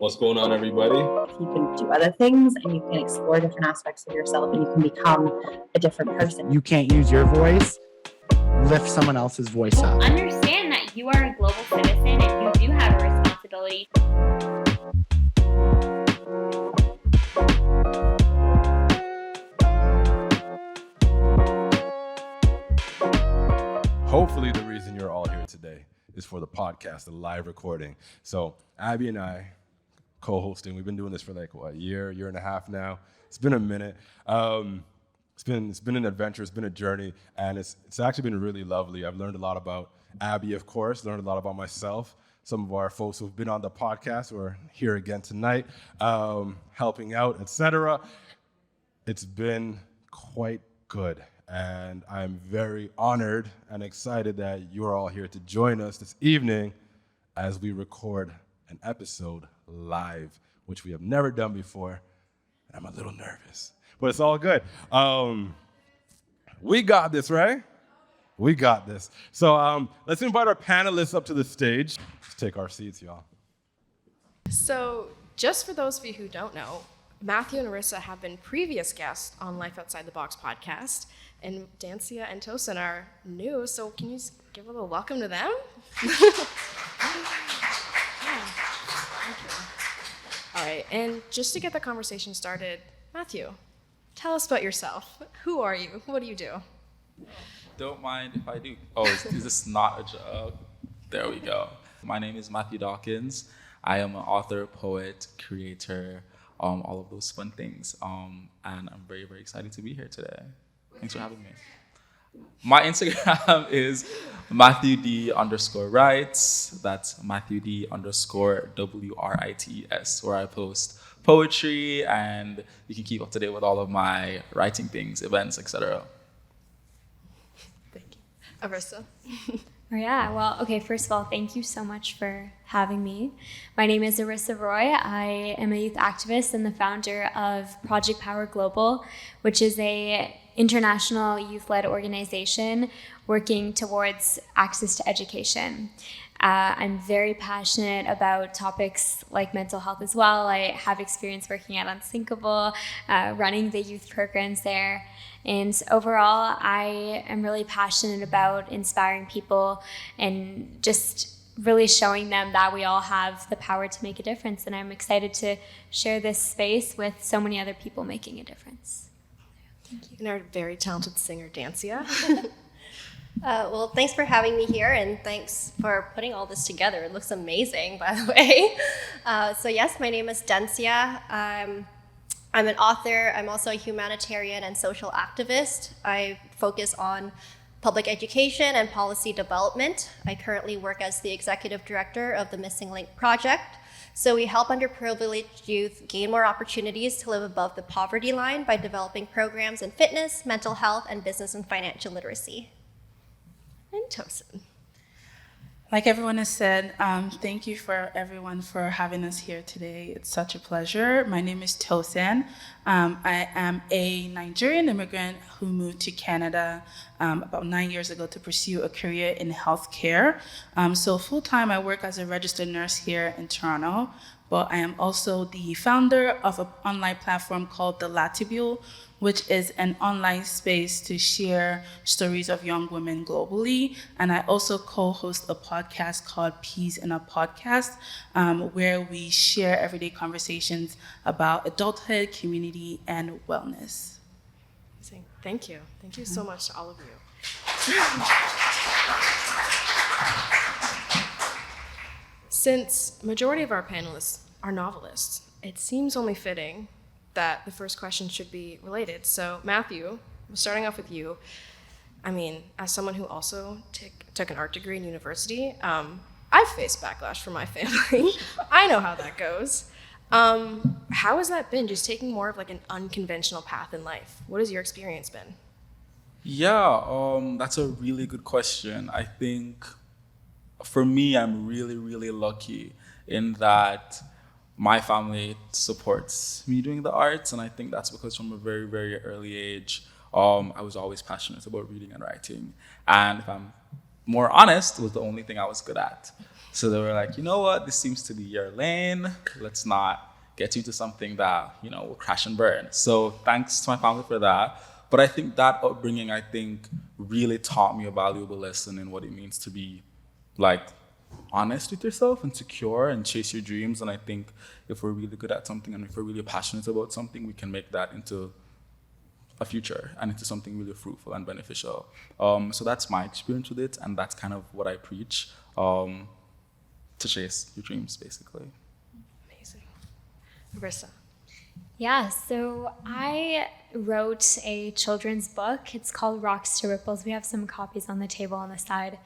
What's going on, everybody? You can do other things and you can explore different aspects of yourself and you can become a different person. You can't use your voice, lift someone else's voice up. Understand that you are a global citizen and you do have a responsibility. Hopefully the reason you're all here today is for the podcast, the live recording. So Abby and I, co-hosting, we've been doing this for like, a year and a half now. It's been a minute. It's been an adventure, it's been a journey, and it's actually been really lovely. I've learned a lot about Abby, of course, learned a lot about myself. Some of our folks who've been on the podcast or here again tonight, helping out, etc. It's been quite good. And I'm very honored and excited that you're all here to join us this evening as we record an episode live, which we have never done before. I'm a little nervous, but it's all good. We got this, right? We got this. So let's invite our panelists up to the stage. Let's take our seats, y'all. So just for those of you who don't know, Matthew and Arissa have been previous guests on Life Outside the Box podcast, and Dancia and Tosan are new, so can you just give a little welcome to them? All right, and just to get the conversation started, Matthew, tell us about yourself. Who are you? What do you do? Don't mind if I do. Oh, is this not a joke? There we go. My name is Matthew Dawkins. I am an author, poet, creator, all of those fun things. And I'm very, very excited to be here today. Thanks for having me. My Instagram is MatthewD_writes. That's MatthewD_WRITES, where I post poetry, and you can keep up to date with all of my writing things, events, etc. Thank you. Arissa. Yeah, well, okay, first of all, thank you so much for having me. My name is Arissa Roy. I am a youth activist and the founder of Project Power Global, which is a international youth-led organization working towards access to education. I'm very passionate about topics like mental health as well. I have experience working at Unsinkable, running the youth programs there. And overall, I am really passionate about inspiring people and just really showing them that we all have the power to make a difference. And I'm excited to share this space with so many other people making a difference. Thank you. And our very talented singer, Dancia. Well, thanks for having me here, and thanks for putting all this together. It looks amazing, by the way. So yes, my name is Dancia. I'm an author. I'm also a humanitarian and social activist. I focus on public education and policy development. I currently work as the executive director of the Missing Link Project. So we help underprivileged youth gain more opportunities to live above the poverty line by developing programs in fitness, mental health, and business and financial literacy. And Tosan. Like everyone has said, thank you for everyone for having us here today. It's such a pleasure. My name is Tosan. I am a Nigerian immigrant who moved to Canada about 9 years ago to pursue a career in healthcare. So full-time, I work as a registered nurse here in Toronto, but I am also the founder of an online platform called The Latibule, which is an online space to share stories of young women globally. And I also co-host a podcast called Peas in a Podcast, where we share everyday conversations about adulthood, community, and wellness. Amazing. Thank you. Thank you so much to all of you. Since majority of our panelists are novelists, it seems only fitting that the first question should be related. So Matthew, starting off with you, I mean, as someone who also took an art degree in university, I've faced backlash from my family. I know how that goes. How has that been, just taking more of like an unconventional path in life? What has your experience been? Yeah, that's a really good question. I think for me, I'm really, really lucky in that my family supports me doing the arts, and I think that's because from a very, very early age, I was always passionate about reading and writing. And if I'm more honest, it was the only thing I was good at. So they were like, you know what, this seems to be your lane. Let's not get you into something that, will crash and burn. So thanks to my family for that. But I think that upbringing, really taught me a valuable lesson in what it means to be honest with yourself and secure and chase your dreams. And I think if we're really good at something and if we're really passionate about something, we can make that into a future and into something really fruitful and beneficial. So that's my experience with it, and that's kind of what I preach, to chase your dreams, basically. Amazing. Arissa. Yeah, so I wrote a children's book. It's called Rocks to Ripples. We have some copies on the table on the side.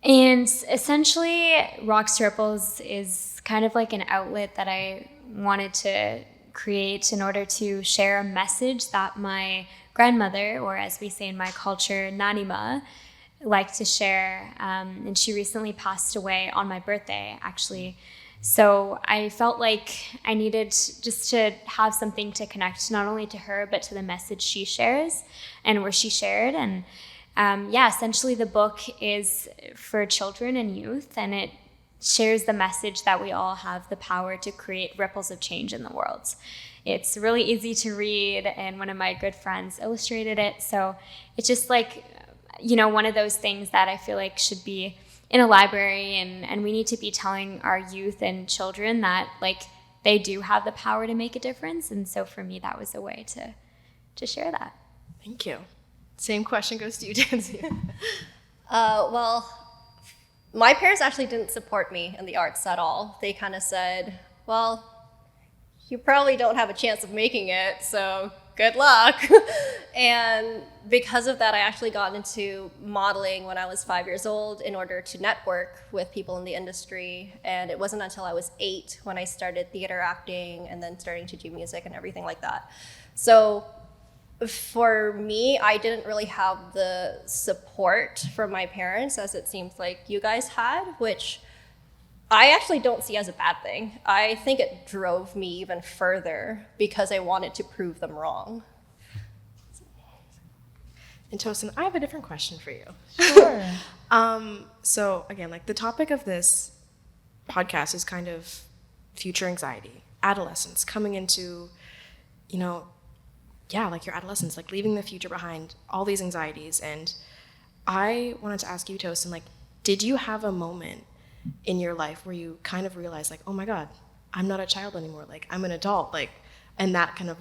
And essentially, Rocks to Ripples is kind of like an outlet that I wanted to create in order to share a message that my grandmother, or as we say in my culture, Nanima, liked to share. And she recently passed away on my birthday, actually. So I felt like I needed just to have something to connect not only to her, but to the message she shares and where she shared. And essentially the book is for children and youth, and it shares the message that we all have the power to create ripples of change in the world. It's really easy to read, and one of my good friends illustrated it. So it's just one of those things that I feel like should be in a library, and we need to be telling our youth and children that they do have the power to make a difference. And so for me, that was a way to share that. Thank you. Same question goes to you, Tansy. Well, my parents actually didn't support me in the arts at all. They kind of said, well, you probably don't have a chance of making it, so good luck. And because of that, I actually got into modeling when I was 5 years old in order to network with people in the industry. And it wasn't until I was 8 when I started theater acting and then starting to do music and everything like that. So for me, I didn't really have the support from my parents as it seems like you guys had, which I actually don't see as a bad thing. I think it drove me even further because I wanted to prove them wrong. And Tosan, I have a different question for you. Sure. So again, the topic of this podcast is kind of future anxiety, adolescence, coming into, your adolescence, leaving the future behind, all these anxieties. And I wanted to ask you, Tosan, did you have a moment in your life where you kind of realized, oh my God, I'm not a child anymore, I'm an adult, and that kind of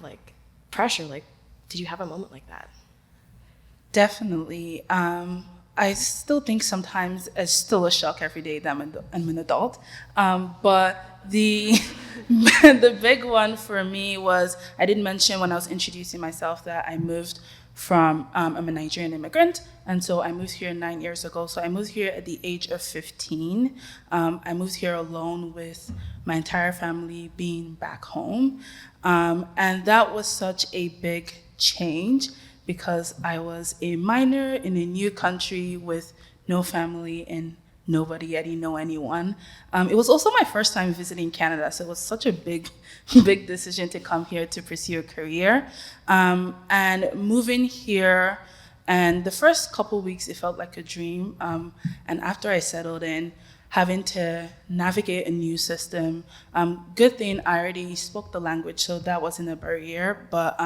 pressure, did you have a moment like that? Definitely. I still think sometimes it's still a shock every day that I'm an adult. But the the big one for me was, I did mention when I was introducing myself that I moved from, I'm a Nigerian immigrant, and so I moved here 9 years ago. So I moved here at the age of 15. I moved here alone with my entire family being back home. And that was such a big change because I was a minor in a new country with no family and nobody. I didn't know anyone. It was also my first time visiting Canada, so it was such a big decision to come here to pursue a career. And moving here, and the first couple weeks, it felt like a dream. And after I settled in, having to navigate a new system, good thing I already spoke the language, so that wasn't a barrier. But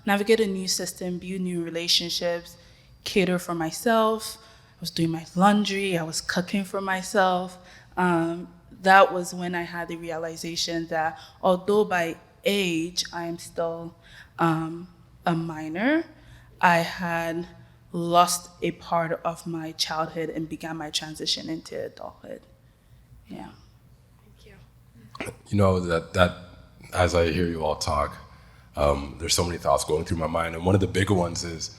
navigate a new system, build new relationships, cater for myself. I was doing my laundry, I was cooking for myself. That was when I had the realization that although by age I am still a minor, I had lost a part of my childhood and began my transition into adulthood. Yeah. Thank you. That as I hear you all talk, there's so many thoughts going through my mind, and one of the bigger ones is,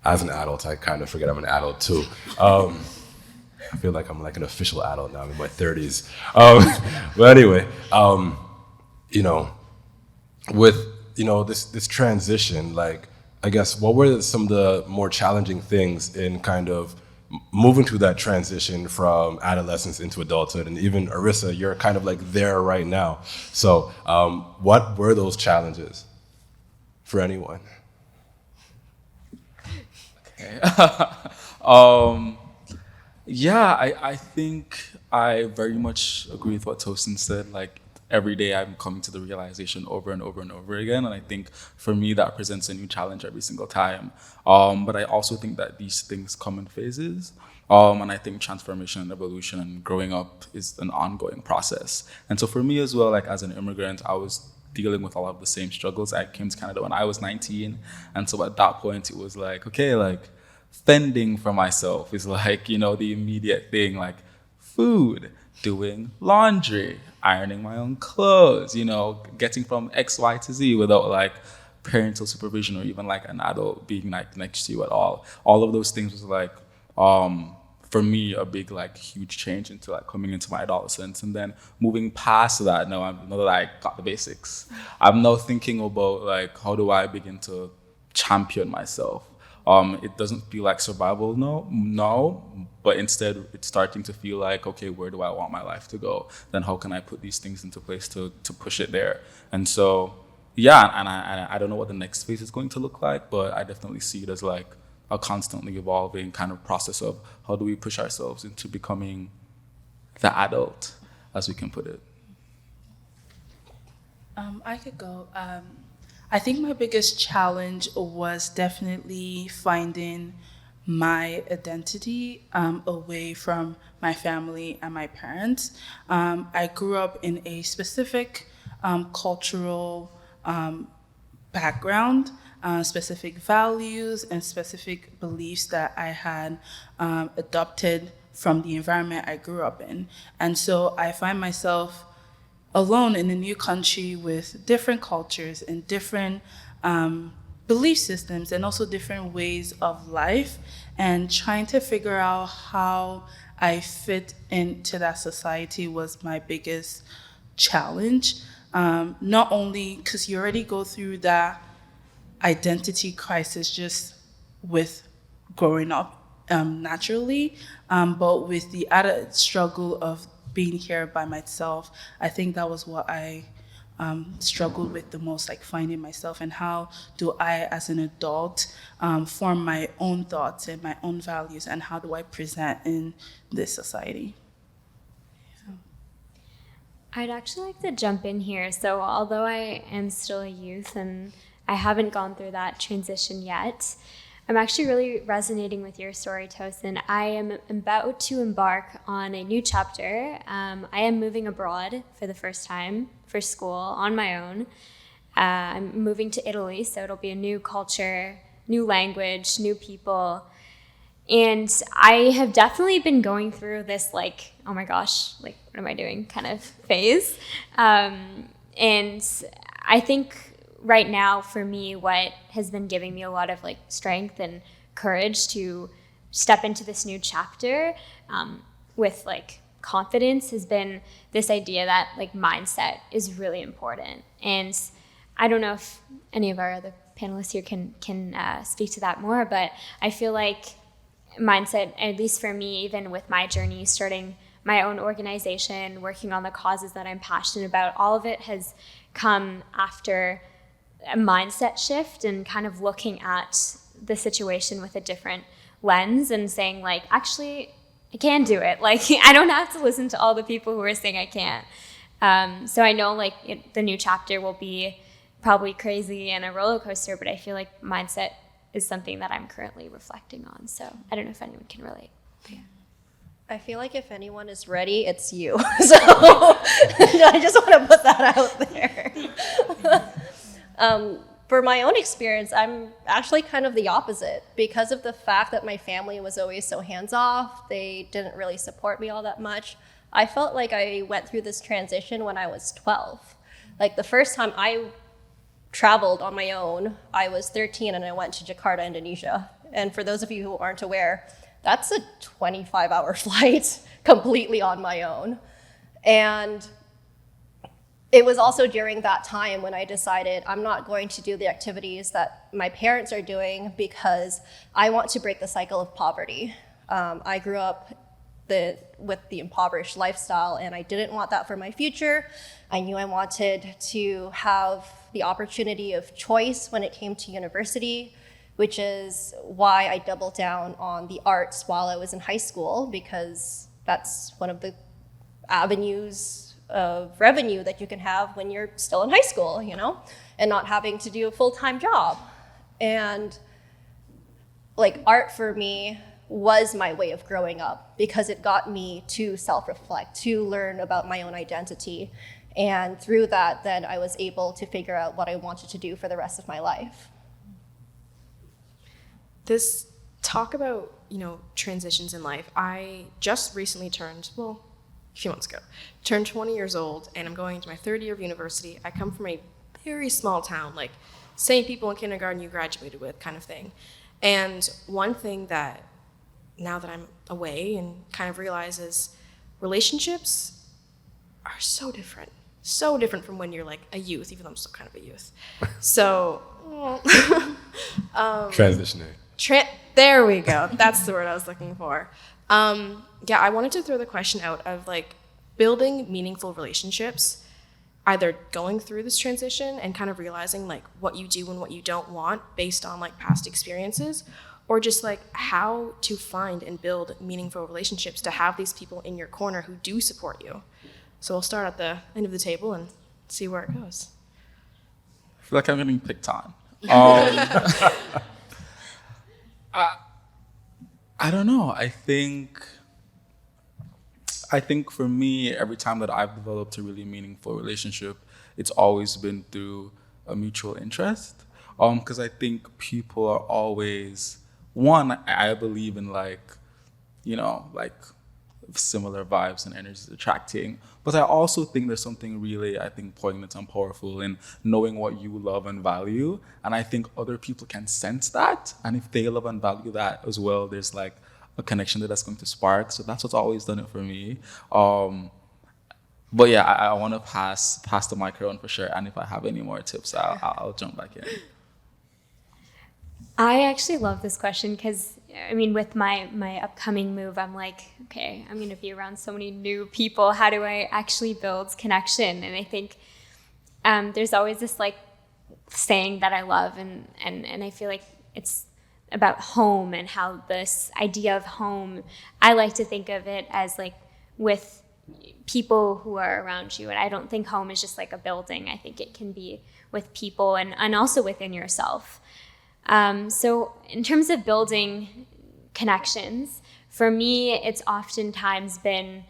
as an adult, I kind of forget I'm an adult too. I feel like I'm an official adult now. I'm in my 30s. But anyway, with this transition, I guess, what were some of the more challenging things in kind of moving through that transition from adolescence into adulthood? And even Arissa, you're kind of there right now. So what were those challenges for anyone? Yeah, I think I very much agree with what Tosin said. Like every day I'm coming to the realization over and over and over again. And I think for me that presents a new challenge every single time. But I also think that these things come in phases. And I think transformation and evolution and growing up is an ongoing process. And so for me as well, like as an immigrant, I was dealing with a lot of the same struggles. I came to Canada when I was 19. And so at that point it was like, okay, like fending for myself is like, the immediate thing, like food, doing laundry, ironing my own clothes, getting from X, Y to Z without like parental supervision or even like an adult being like next to you at all. All of those things was like, for me, a big like huge change into like coming into my adolescence. And then moving past that, now that I got the basics, I'm now thinking about like, how do I begin to champion myself? It doesn't feel like survival, no, but instead it's starting to feel like, okay, where do I want my life to go? Then how can I put these things into place to push it there? And so, yeah, and I don't know what the next phase is going to look like, but I definitely see it as like a constantly evolving kind of process of how do we push ourselves into becoming the adult, as we can put it. I could go. I think my biggest challenge was definitely finding my identity away from my family and my parents. I grew up in a specific cultural background, specific values and specific beliefs that I had adopted from the environment I grew up in. And so I find myself alone in a new country with different cultures and different belief systems and also different ways of life, and trying to figure out how I fit into that society was my biggest challenge. Not only because you already go through that identity crisis just with growing up naturally, but with the added struggle of being here by myself. I think that was what I struggled with the most, like finding myself and how do I, as an adult, form my own thoughts and my own values, and how do I present in this society. I'd actually like to jump in here. So although I am still a youth and I haven't gone through that transition yet, I'm actually really resonating with your story, Tosan. I am about to embark on a new chapter. I am moving abroad for the first time for school on my own. I'm moving to Italy, so it'll be a new culture, new language, new people. And I have definitely been going through this like, oh my gosh, like what am I doing kind of phase. And I think right now for me, what has been giving me a lot of like strength and courage to step into this new chapter with like confidence has been this idea that like mindset is really important. And I don't know if any of our other panelists here can speak to that more, but I feel like mindset, at least for me, even with my journey, starting my own organization, working on the causes that I'm passionate about, all of it has come after a mindset shift and kind of looking at the situation with a different lens and saying like, actually, I can do it. Like, I don't have to listen to all the people who are saying I can't. So I know like the new chapter will be probably crazy and a roller coaster, but I feel like mindset is something that I'm currently reflecting on. So I don't know if anyone can relate. But yeah. I feel like if anyone is ready, it's you. So I just want to put that out there. For my own experience, I'm actually kind of the opposite. Because of the fact that my family was always so hands-off, they didn't really support me all that much. I felt like I went through this transition when I was 12. Like the first time I traveled on my own, I was 13 and I went to Jakarta, Indonesia. And for those of you who aren't aware, that's a 25-hour flight completely on my own. And it was also during that time when I decided I'm not going to do the activities that my parents are doing because I want to break the cycle of poverty. I grew up with the impoverished lifestyle, and I didn't want that for my future. I knew I wanted to have the opportunity of choice when it came to university. which is why I doubled down on the arts while I was in high school, because that's one of the avenues of revenue that you can have when you're still in high school, you know, and not having to do a full-time job. And like art for me was my way of growing up, because it got me to self-reflect, to learn about my own identity. And through that, then I was able to figure out what I wanted to do for the rest of my life. This talk about, transitions in life. I just recently turned, a few months ago, turned 20 years old, and I'm going into my third year of university. I come from a very small town, like same people in kindergarten you graduated with kind of thing. And one thing that, now that I'm away and kind of realize is transitions are so different from when you're like a youth, even though I'm still kind of a youth. So, Transitioning. There we go. That's the word I was looking for. I wanted to throw the question out of like building meaningful relationships, either going through this transition and kind of realizing like what you do and what you don't want based on like past experiences, or just like how to find and build meaningful relationships to have these people in your corner who do support you. So we'll start at the end of the table and see where it goes. I feel like I'm getting picked on. I don't know. I think for me, every time that I've developed a really meaningful relationship, it's always been through a mutual interest. Because I think people are always, one, I believe in like similar vibes and energies attracting. But I also think there's something really, poignant and powerful in knowing what you love and value. And I think other people can sense that. And if they love and value that as well, there's like a connection that's going to spark. So that's what's always done it for me. But yeah, I want to pass the mic around for sure. And if I have any more tips, I'll jump back in. I actually love this question because, with my upcoming move, I'm like, okay, I'm going to be around so many new people. How do I actually build connection? And I think there's always this like saying that I love, and I feel like it's about home and how this idea of home, I like to think of it as like with people who are around you. And I don't think home is just like a building. I think it can be with people and also within yourself. So in terms of building connections, for me, it's oftentimes been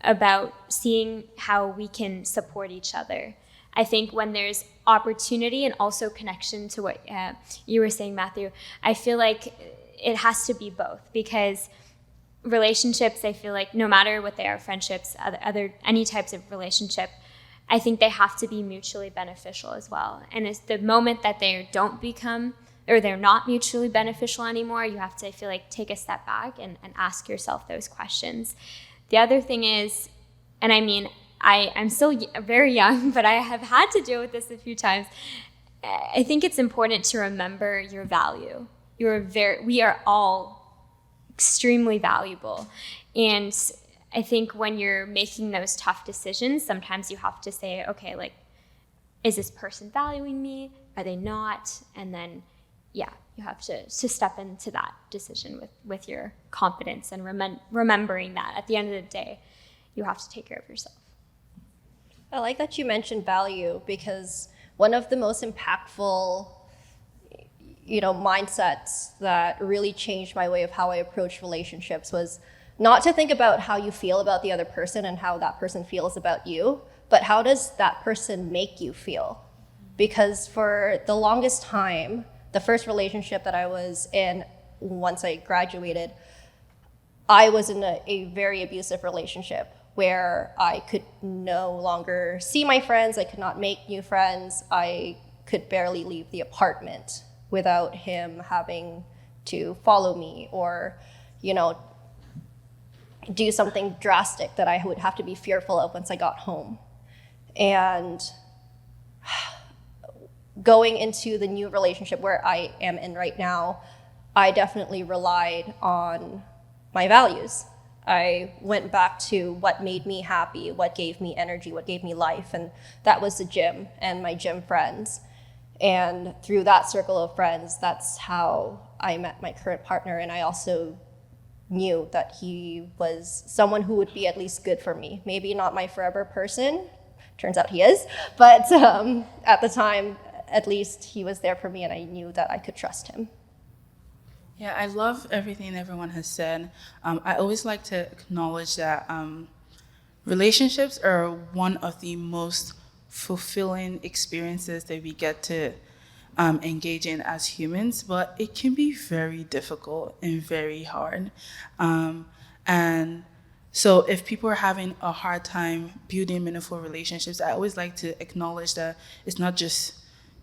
about seeing how we can support each other. I think when there's opportunity and also connection to what you were saying, Matthew, I feel like it has to be both, because relationships, I feel like no matter what they are, friendships, any types of relationship, I think they have to be mutually beneficial as well. And it's the moment that they don't become, or they're not mutually beneficial anymore, you have to, I feel like, take a step back and ask yourself those questions. The other thing is, and I'm still very young, but I have had to deal with this a few times. I think it's important to remember your value. We are all extremely valuable. And I think when you're making those tough decisions, sometimes you have to say, okay, like, is this person valuing me? Are they not? And then, yeah, you have to step into that decision with your confidence and remembering that at the end of the day, you have to take care of yourself. I like that you mentioned value, because one of the most impactful, mindsets that really changed my way of how I approach relationships was not to think about how you feel about the other person and how that person feels about you, but how does that person make you feel? Because for the longest time, the first relationship that I was in once I graduated, I was in a very abusive relationship where I could no longer see my friends, I could not make new friends, I could barely leave the apartment without him having to follow me or, do something drastic that I would have to be fearful of once I got home. And going into the new relationship where I am in right now, I definitely relied on my values. I went back to what made me happy, what gave me energy, what gave me life, and that was the gym and my gym friends. And through that circle of friends, that's how I met my current partner. And I also knew that he was someone who would be at least good for me. Maybe not my forever person. Turns out he is. But at the time, at least he was there for me, and I knew that I could trust him. Yeah, I love everything everyone has said. I always like to acknowledge that relationships are one of the most fulfilling experiences that we get to engage in as humans, but it can be very difficult and very hard. And so if people are having a hard time building meaningful relationships, I always like to acknowledge that it's not just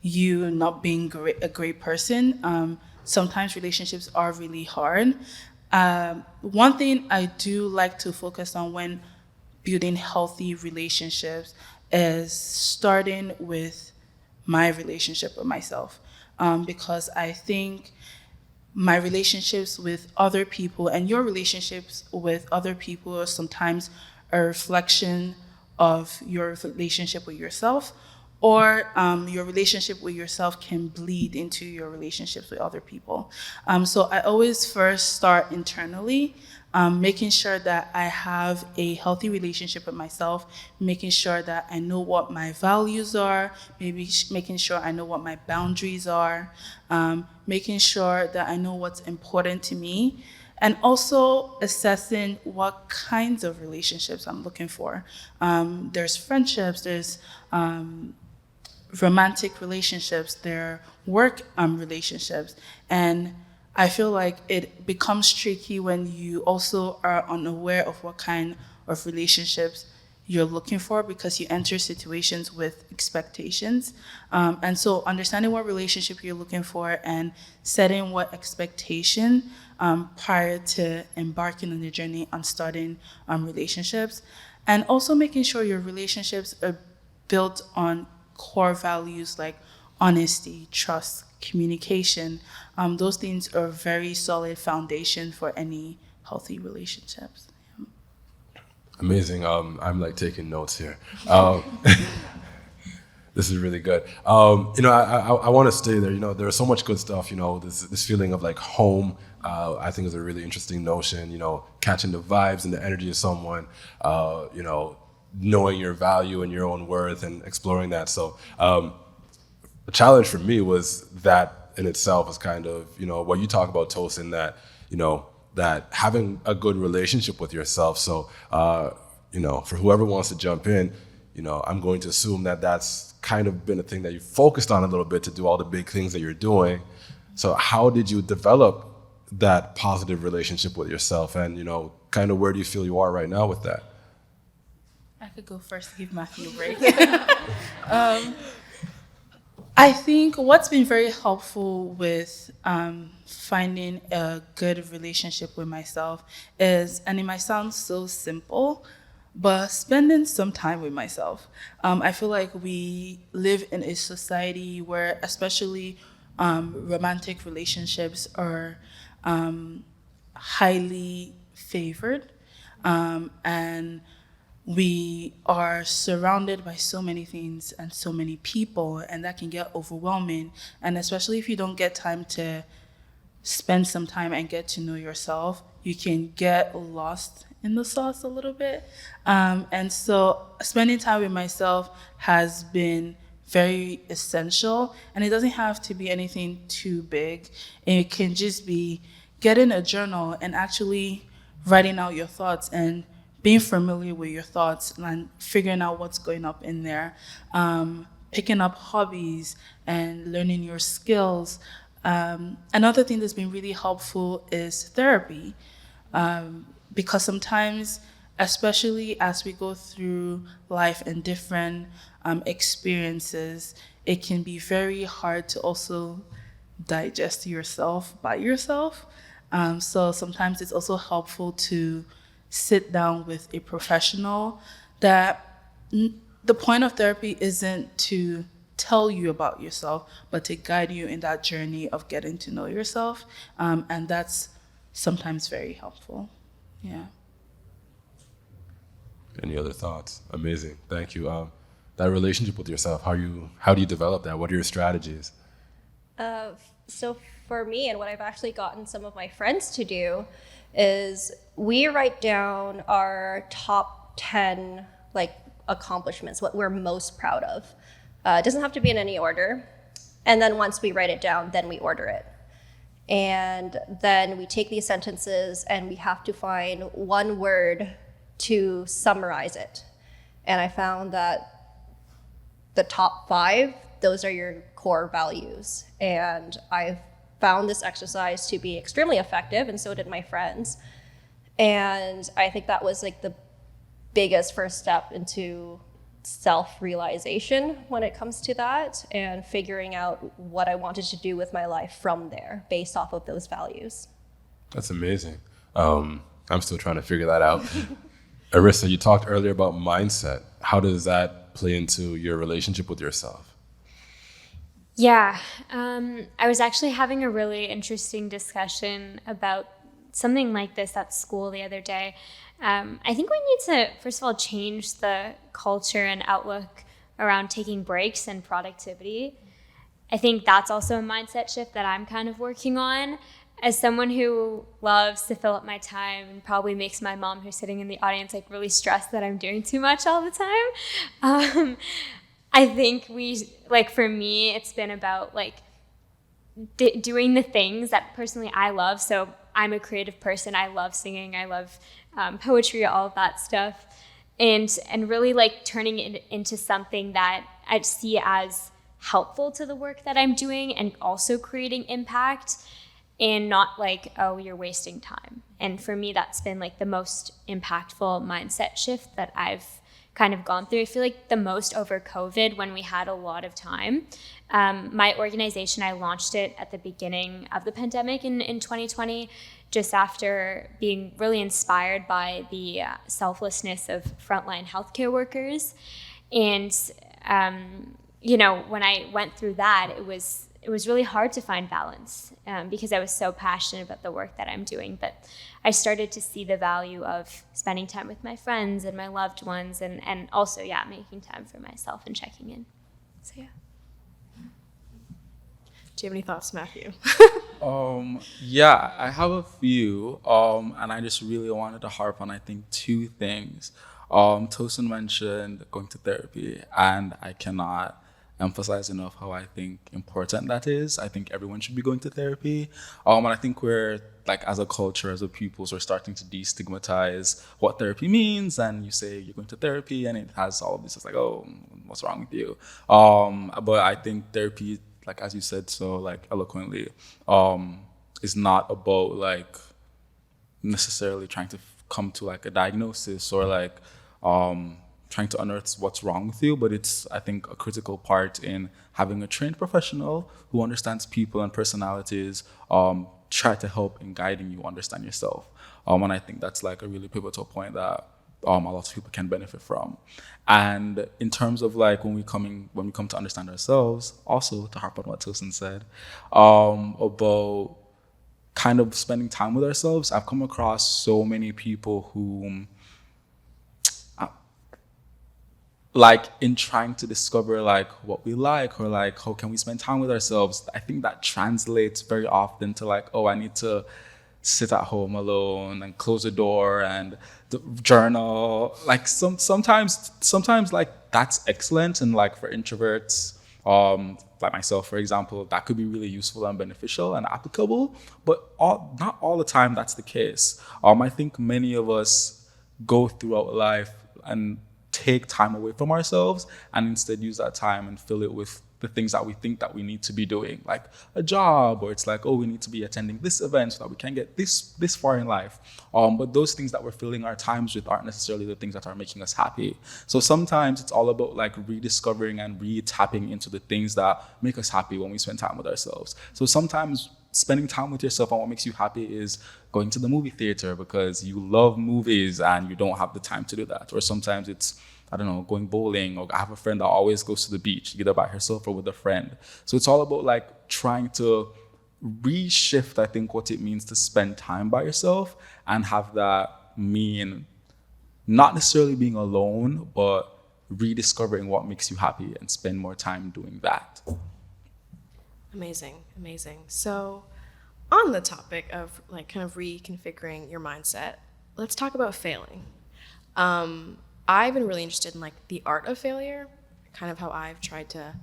you not being a great person. Sometimes relationships are really hard. One thing I do like to focus on when building healthy relationships is starting with my relationship with myself. Because I think my relationships with other people and your relationships with other people are sometimes a reflection of your relationship with yourself, or your relationship with yourself can bleed into your relationships with other people. So I always first start internally, making sure that I have a healthy relationship with myself, making sure that I know what my values are, maybe making sure I know what my boundaries are, making sure that I know what's important to me, and also assessing what kinds of relationships I'm looking for. There's friendships, there's romantic relationships, there are work relationships, and I feel like it becomes tricky when you also are unaware of what kind of relationships you're looking for, because you enter situations with expectations. And so understanding what relationship you're looking for and setting what expectation prior to embarking on the journey on starting relationships. And also making sure your relationships are built on core values like honesty, trust, communication. Those things are a very solid foundation for any healthy relationships. Amazing. I'm like taking notes here. This is really good. I want to stay there. There's so much good stuff. This feeling of like home. I think is a really interesting notion. Catching the vibes and the energy of someone. Knowing your value and your own worth and exploring that. So the challenge for me was that in itself is kind of, what you talk about, Tosan, that, that having a good relationship with yourself. So, for whoever wants to jump in, I'm going to assume that that's kind of been a thing that you focused on a little bit to do all the big things that you're doing. So how did you develop that positive relationship with yourself? And, kind of where do you feel you are right now with that? I could go first to give Matthew a break. I think what's been very helpful with finding a good relationship with myself is, and it might sound so simple, but spending some time with myself. I feel like we live in a society where especially romantic relationships are highly favored, and we are surrounded by so many things and so many people, and that can get overwhelming. And especially if you don't get time to spend some time and get to know yourself, you can get lost in the sauce a little bit. And so spending time with myself has been very essential, and it doesn't have to be anything too big. It can just be getting a journal and actually writing out your thoughts and being familiar with your thoughts and figuring out what's going up in there, picking up hobbies and learning your skills. Another thing that's been really helpful is therapy, because sometimes, especially as we go through life and different experiences, it can be very hard to also digest yourself by yourself. So sometimes it's also helpful to sit down with a professional. That the point of therapy isn't to tell you about yourself, but to guide you in that journey of getting to know yourself. And that's sometimes very helpful. Yeah. Any other thoughts? Amazing. Thank you. that relationship with yourself? How do you develop that? What are your strategies? So for me, and what I've actually gotten some of my friends to do, is we write down our top 10 like accomplishments, what we're most proud of. It doesn't have to be in any order. And then once we write it down, then we order it. And then we take these sentences and we have to find one word to summarize it. And I found that the top 5, those are your core values. And I've found this exercise to be extremely effective, and so did my friends. And I think that was like the biggest first step into self-realization when it comes to that, and figuring out what I wanted to do with my life from there based off of those values. That's amazing. I'm still trying to figure that out. Arissa, you talked earlier about mindset. How does that play into your relationship with yourself? Yeah, I was actually having a really interesting discussion about something like this at school the other day. I think we need to, first of all, change the culture and outlook around taking breaks and productivity. I think that's also a mindset shift that I'm kind of working on. As someone who loves to fill up my time and probably makes my mom, who's sitting in the audience, like really stressed that I'm doing too much all the time. I think for me, it's been about like doing the things that personally I love. So I'm a creative person. I love singing. I love poetry, all of that stuff. And really like turning it into something that I see as helpful to the work that I'm doing and also creating impact, and not like, oh, you're wasting time. And for me, that's been like the most impactful mindset shift that I've kind of gone through. I feel like the most over COVID, when we had a lot of time. My organization, I launched it at the beginning of the pandemic in 2020, just after being really inspired by the selflessness of frontline healthcare workers. And, when I went through that, it was really hard to find balance because I was so passionate about the work that I'm doing. But I started to see the value of spending time with my friends and my loved ones, and also, making time for myself and checking in. So, yeah. Do you have any thoughts, Matthew? Yeah, I have a few, and I just really wanted to harp on, I think, 2 things. Tosan mentioned going to therapy, and I cannot emphasize enough how I think important that is. I think everyone should be going to therapy. And I think we're, like, as a culture, as a people, we're starting to destigmatize what therapy means. And you say you're going to therapy, and it has all of this. It's like, oh, what's wrong with you? But I think therapy, like as you said so like eloquently, is not about like necessarily trying to come to like a diagnosis or like trying to unearth what's wrong with you, but it's, I think, a critical part in having a trained professional who understands people and personalities try to help in guiding you understand yourself. And I think that's like a really pivotal point that a lot of people can benefit from. And in terms of like when we come to understand ourselves, also to harp on what Tosan said, about kind of spending time with ourselves, I've come across so many people who like in trying to discover like what we like or like how can we spend time with ourselves, I think that translates very often to like, oh, I need to sit at home alone and close the door and journal. Like sometimes like that's excellent, and like for introverts, like myself, for example, that could be really useful and beneficial and applicable, but not all the time that's the case. I think many of us go throughout life and take time away from ourselves and instead use that time and fill it with the things that we think that we need to be doing, like a job, or it's like, oh, we need to be attending this event so that we can get this far in life. But those things that we're filling our times with aren't necessarily the things that are making us happy. So sometimes it's all about like rediscovering and re-tapping into the things that make us happy when we spend time with ourselves. So sometimes spending time with yourself and what makes you happy is going to the movie theater because you love movies and you don't have the time to do that. Or sometimes it's, I don't know, going bowling, or I have a friend that always goes to the beach, either by herself or with a friend. So it's all about like trying to reshift, I think, what it means to spend time by yourself and have that mean not necessarily being alone, but rediscovering what makes you happy and spend more time doing that. Amazing, amazing. So on the topic of like kind of reconfiguring your mindset, let's talk about failing. I've been really interested in like the art of failure, kind of how I've tried to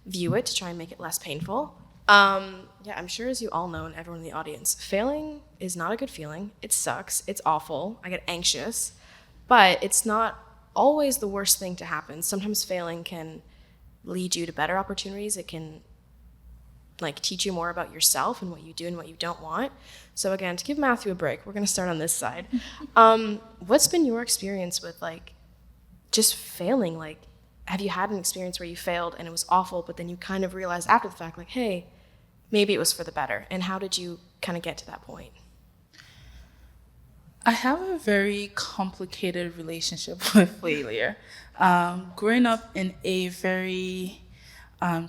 view it to try and make it less painful. Yeah, I'm sure as you all know and everyone in the audience, failing is not a good feeling. It sucks, it's awful, I get anxious, but it's not always the worst thing to happen. Sometimes failing can lead you to better opportunities. It can like teach you more about yourself and what you do and what you don't want. So again, to give Matthew a break, we're gonna start on this side. What's been your experience with like just failing? Like, have you had an experience where you failed and it was awful, but then you kind of realized after the fact, like, hey, maybe it was for the better? And how did you kind of get to that point? I have a very complicated relationship with failure. Growing up in a very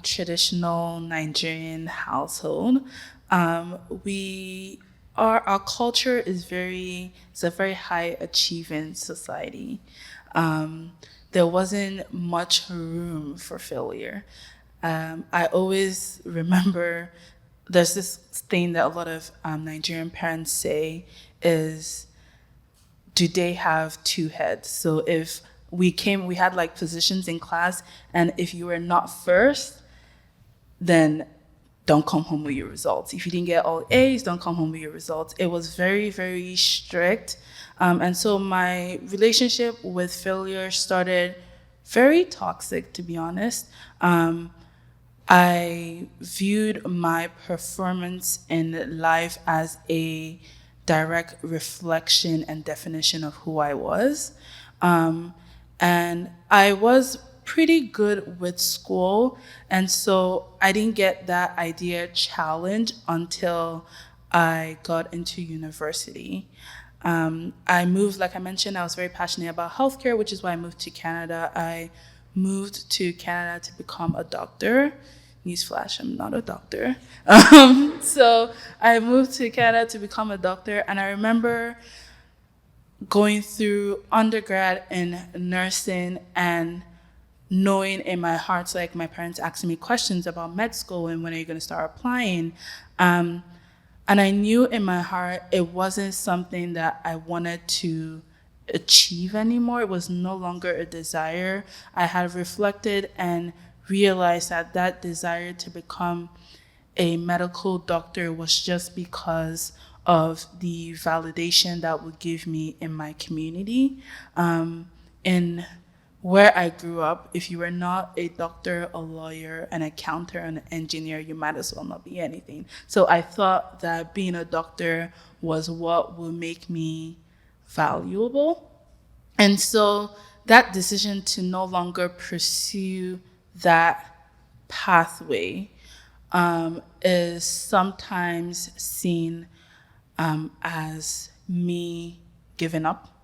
traditional Nigerian household, our culture is it's a very high achieving society. There wasn't much room for failure. I always remember there's this thing that a lot of Nigerian parents say is, do they have two heads? So if we had like positions in class, and if you were not first, then don't come home with your results. If you didn't get all A's, don't come home with your results. It was very, very strict. And so my relationship with failure started very toxic, to be honest. I viewed my performance in life as a direct reflection and definition of who I was. And I was pretty good with school, and so I didn't get that idea challenged until I got into university. I moved, like I mentioned, I was very passionate about healthcare, which is why I moved to Canada. I moved to Canada to become a doctor. Newsflash, I'm not a doctor. So I moved to Canada to become a doctor, and I remember going through undergrad in nursing and knowing in my heart, like my parents asking me questions about med school and when are you going to start applying. And I knew in my heart it wasn't something that I wanted to achieve anymore. It was no longer a desire. I had reflected and realized that that desire to become a medical doctor was just because of the validation that would give me in my community. In where I grew up, if you were not a doctor, a lawyer, an accountant, an engineer, you might as well not be anything. So I thought that being a doctor was what would make me valuable. And so that decision to no longer pursue that pathway is sometimes seen as me giving up,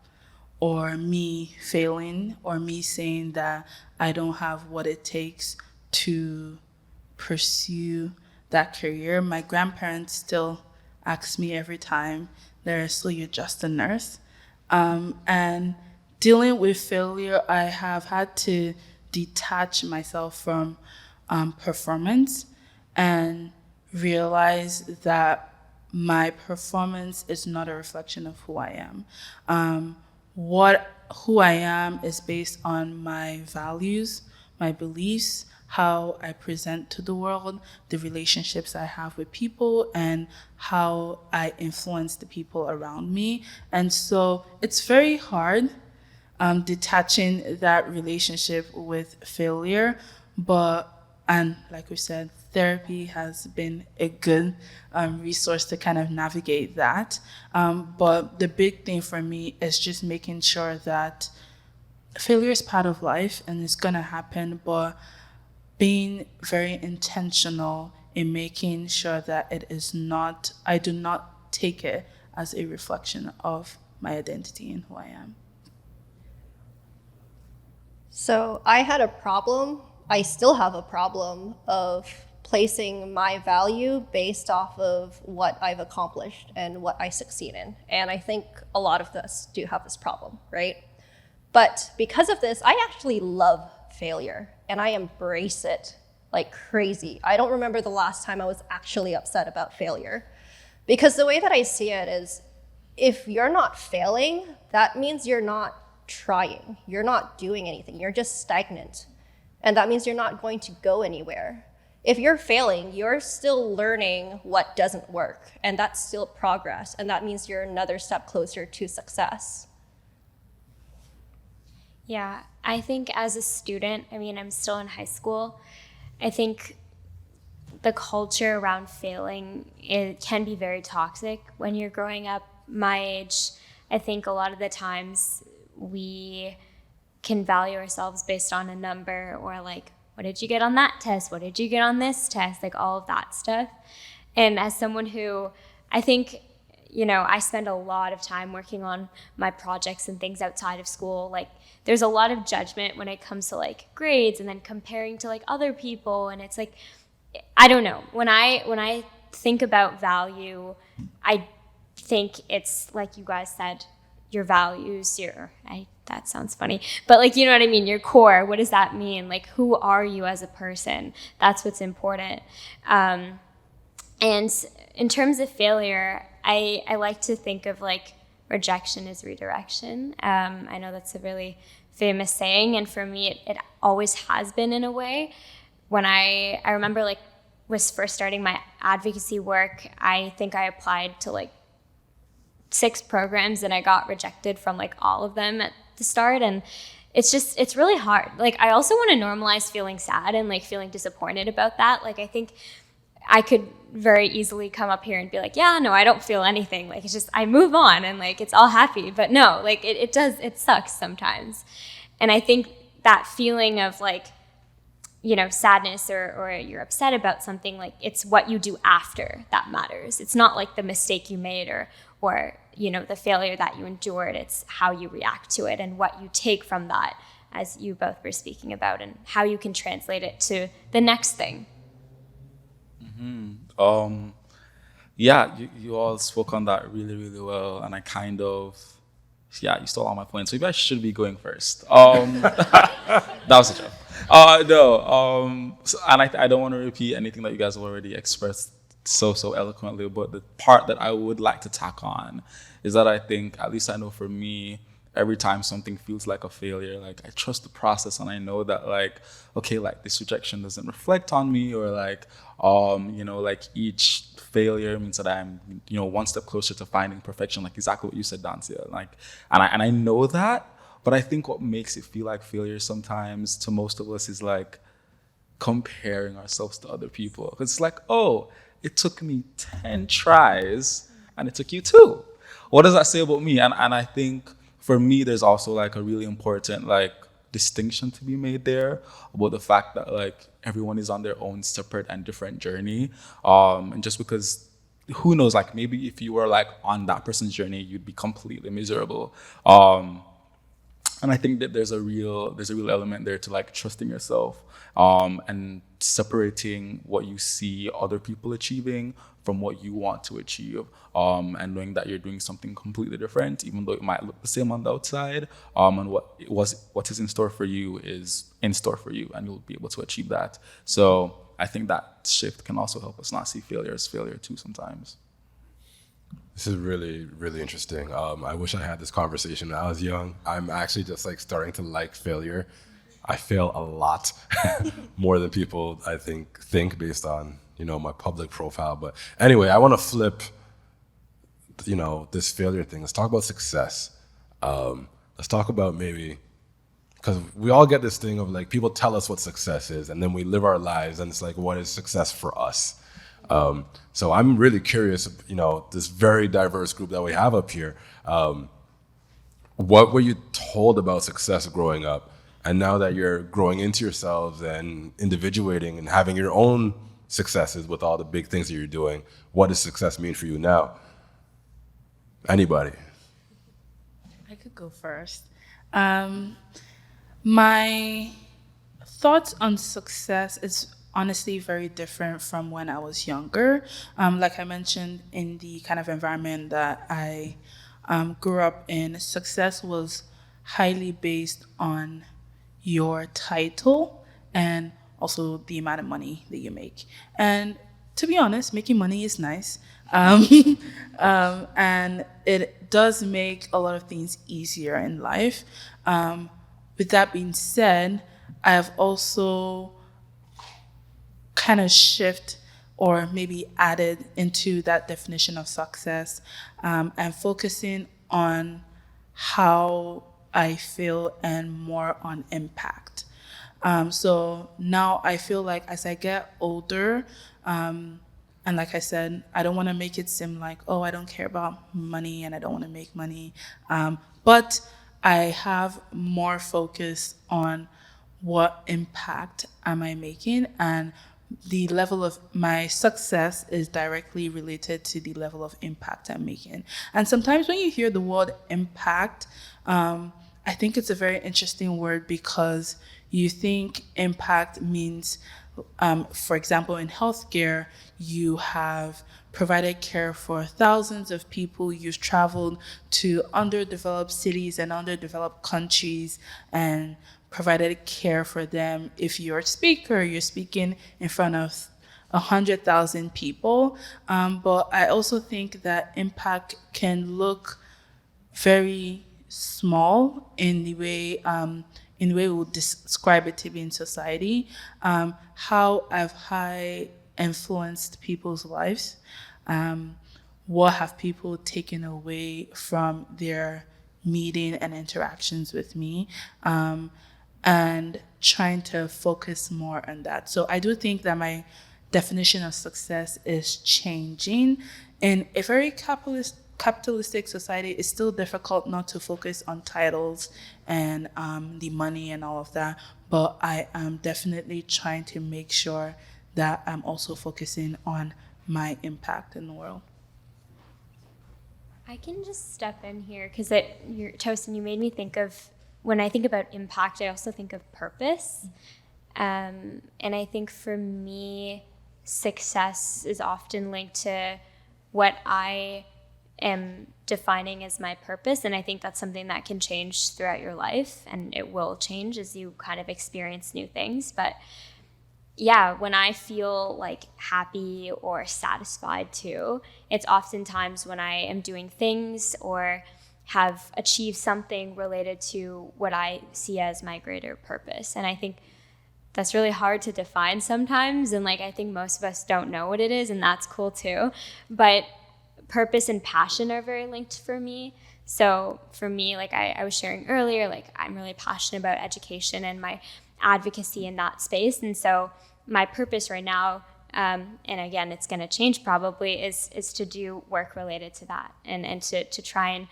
or me failing, or me saying that I don't have what it takes to pursue that career. My grandparents still ask me every time, so you're just a nurse. And dealing with failure, I have had to detach myself from performance and realize that my performance is not a reflection of who I am. Who I am is based on my values, my beliefs, how I present to the world, the relationships I have with people, and how I influence the people around me. And so it's very hard detaching that relationship with failure, and like we said, therapy has been a good resource to kind of navigate that. But the big thing for me is just making sure that failure is part of life and it's gonna happen, but being very intentional in making sure that I do not take it as a reflection of my identity and who I am. So I had a problem. I still have a problem of placing my value based off of what I've accomplished and what I succeed in. And I think a lot of us do have this problem, right? But because of this, I actually love failure and I embrace it like crazy. I don't remember the last time I was actually upset about failure. Because the way that I see it is, if you're not failing, that means you're not trying. You're not doing anything. You're just stagnant. And that means you're not going to go anywhere. If you're failing, you're still learning what doesn't work. And that's still progress. And that means you're another step closer to success. Yeah, I think as a student, I mean, I'm still in high school. I think the culture around failing, it can be very toxic when you're growing up my age. I think a lot of the times we can value ourselves based on a number, or like, what did you get on that test? What did you get on this test? Like all of that stuff. And as someone who, I think, I spend a lot of time working on my projects and things outside of school. Like there's a lot of judgment when it comes to like grades and then comparing to like other people. And it's like, I don't know. When I think about value, I think it's like you guys said, your values, that sounds funny, but like, you know what I mean? Your core, what does that mean? Like, who are you as a person? That's what's important. And in terms of failure, I like to think of like rejection as redirection. I know that's a really famous saying, and for me, it always has been in a way. When I remember like was first starting my advocacy work, I think I applied to like 6 programs and I got rejected from like all of them at the start. And it's really hard. Like I also want to normalize feeling sad and like feeling disappointed about that. Like I think I could very easily come up here and be like, yeah, no, I don't feel anything. Like it's just, I move on and like it's all happy. But no, like it sucks sometimes. And I think that feeling of like, sadness or you're upset about something, like it's what you do after that matters. It's not like the mistake you made or the failure that you endured. It's how you react to it and what you take from that, as you both were speaking about, and how you can translate it to the next thing. Mm-hmm. Yeah, you all spoke on that really, really well, and I kind of, you stole all my points. Maybe I should be going first. That was a joke. No. And I don't want to repeat anything that you guys have already expressed so eloquently, but the part that I would like to tack on is that I think, at least I know for me, every time something feels like a failure, like I trust the process and I know that like, okay, like this rejection doesn't reflect on me, or like, like each failure means that I'm, one step closer to finding perfection, like exactly what you said, Dancia. Like, and I know that, but I think what makes it feel like failure sometimes to most of us is like comparing ourselves to other people. Because it's like, oh, it took me 10 tries and it took you 2. What does that say about me? And I think for me, there's also like a really important like distinction to be made there about the fact that like everyone is on their own separate and different journey. And just because, who knows, like maybe if you were like on that person's journey, you'd be completely miserable. And I think that there's a real element there to like trusting yourself and separating what you see other people achieving from what you want to achieve, and knowing that you're doing something completely different, even though it might look the same on the outside, and what is in store for you is in store for you, and you'll be able to achieve that. So I think that shift can also help us not see failure as failure too sometimes. This is really, really interesting. I wish I had this conversation when I was young. I'm actually just like starting to like failure. I fail a lot more than people I think based on, my public profile. But anyway, I want to flip, this failure thing. Let's talk about success. Let's talk about maybe, because we all get this thing of like, people tell us what success is, and then we live our lives, and it's like, what is success for us? So I'm really curious, this very diverse group that we have up here. What were you told about success growing up? And now that you're growing into yourselves and individuating and having your own successes with all the big things that you're doing, what does success mean for you now? Anybody? I could go first. My thoughts on success is honestly very different from when I was younger. Like I mentioned, in the kind of environment that I grew up in, success was highly based on your title and also the amount of money that you make. And to be honest, making money is nice. And it does make a lot of things easier in life. With that being said, I have also kind of shift or maybe added into that definition of success, and focusing on how I feel and more on impact. So now I feel like as I get older, and like I said, I don't want to make it seem like, oh, I don't care about money and I don't want to make money. But I have more focus on what impact am I making, and the level of my success is directly related to the level of impact I'm making. And sometimes when you hear the word impact, I think it's a very interesting word because you think impact means, for example, in healthcare, you have provided care for thousands of people. You've traveled to underdeveloped cities and underdeveloped countries and provided care for them. If you're a speaker, you're speaking in front of 100,000 people. But I also think that impact can look very small in the way we would describe it to be in society. How have I influenced people's lives? What have people taken away from their meeting and interactions with me? And trying to focus more on that. So I do think that my definition of success is changing. In a very capitalistic society, it's still difficult not to focus on titles and the money and all of that. But I am definitely trying to make sure that I'm also focusing on my impact in the world. I can just step in here because Tosan, you made me think of, when I think about impact, I also think of purpose. And I think for me, success is often linked to what I am defining as my purpose. And I think that's something that can change throughout your life, and it will change as you kind of experience new things. But yeah, when I feel like happy or satisfied too, it's oftentimes when I am doing things or have achieved something related to what I see as my greater purpose. And I think that's really hard to define sometimes. And I think most of us don't know what it is, and that's cool too. But purpose and passion are very linked for me. So for me, I was sharing earlier, I'm really passionate about education and my advocacy in that space. And so my purpose right now, and again, it's going to change probably, is to do work related to that and to try and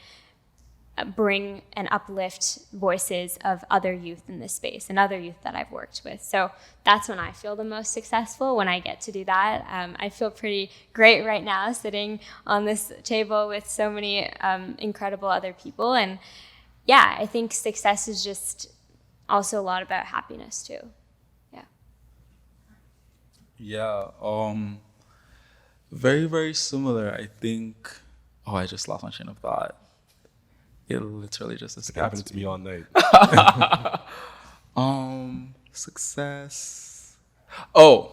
bring and uplift voices of other youth in this space and other youth that I've worked with. So that's when I feel the most successful, when I get to do that. I feel pretty great right now sitting on this table with so many incredible other people. And yeah, I think success is just also a lot about happiness too. Yeah, very, very similar. I think, I just lost my train of thought. It literally just escaped. It happened to me all night. Success. Oh,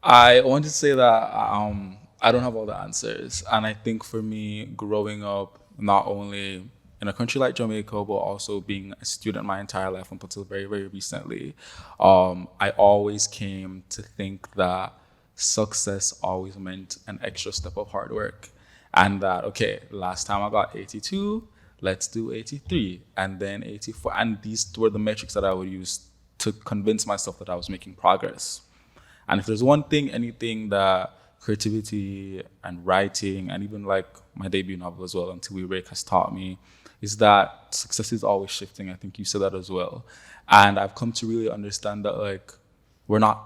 I want to say that I don't have all the answers. And I think for me, growing up, not only in a country like Jamaica, but also being a student my entire life up until very, very recently, I always came to think that success always meant an extra step of hard work. And that, okay, last time I got 82, let's do 83, and then 84. And these were the metrics that I would use to convince myself that I was making progress. And if there's one thing, anything that creativity and writing, and even my debut novel as well, Until We Break, has taught me, is that success is always shifting. I think you said that as well. And I've come to really understand that we're not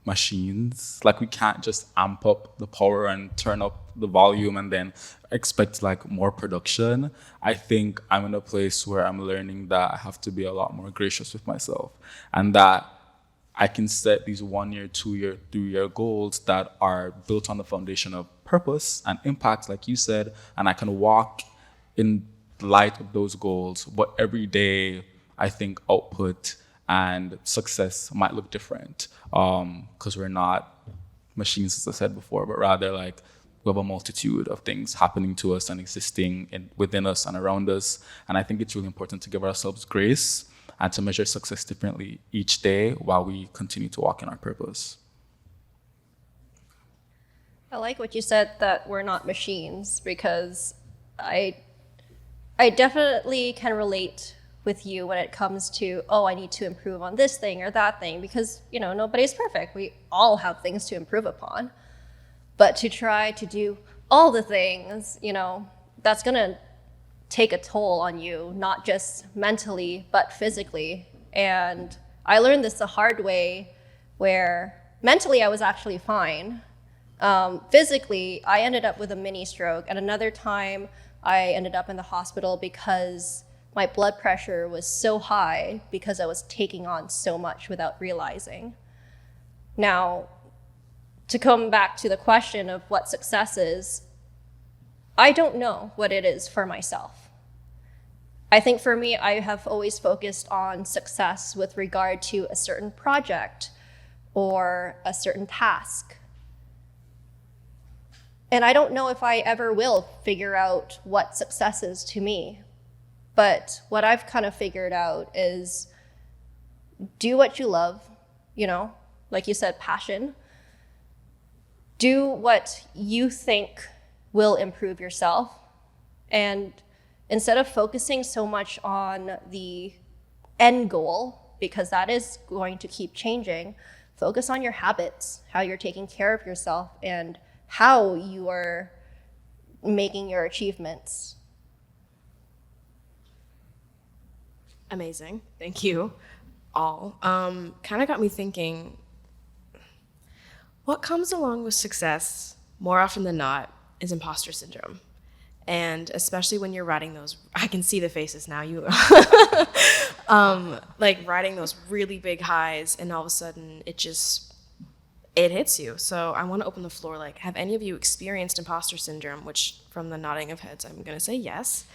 machines. We can't just amp up the power and turn up the volume and then expect more production. I think I'm in a place where I'm learning that I have to be a lot more gracious with myself, and that I can set these 1 year, 2 year, 3 year goals that are built on the foundation of purpose and impact, like you said, and I can walk in light of those goals, what everyday, I think, output and success might look different. Because we're not machines, as I said before, but rather like we have a multitude of things happening to us and existing within us and around us. And I think it's really important to give ourselves grace and to measure success differently each day while we continue to walk in our purpose. I like what you said, that we're not machines, because I definitely can relate with you when it comes to, oh, I need to improve on this thing or that thing, because, you know, nobody's perfect. We all have things to improve upon. But to try to do all the things, you know, that's gonna take a toll on you, not just mentally, but physically. And I learned this the hard way, where mentally I was actually fine. Physically, I ended up with a mini stroke. And another time I ended up in the hospital because my blood pressure was so high because I was taking on so much without realizing. Now, to come back to the question of what success is, I don't know what it is for myself. I think for me, I have always focused on success with regard to a certain project or a certain task. And I don't know if I ever will figure out what success is to me. But what I've kind of figured out is do what you love, you know, like you said, passion. Do what you think will improve yourself. And instead of focusing so much on the end goal, because that is going to keep changing, focus on your habits, how you're taking care of yourself, and how you are making your achievements. Amazing. Thank you all. Kind of got me thinking, what comes along with success more often than not is imposter syndrome. And especially when you're riding those, I can see the faces now, you, like riding those really big highs, and all of a sudden it hits you. So I want to open the floor, like, have any of you experienced imposter syndrome? Which, from the nodding of heads, I'm going to say yes.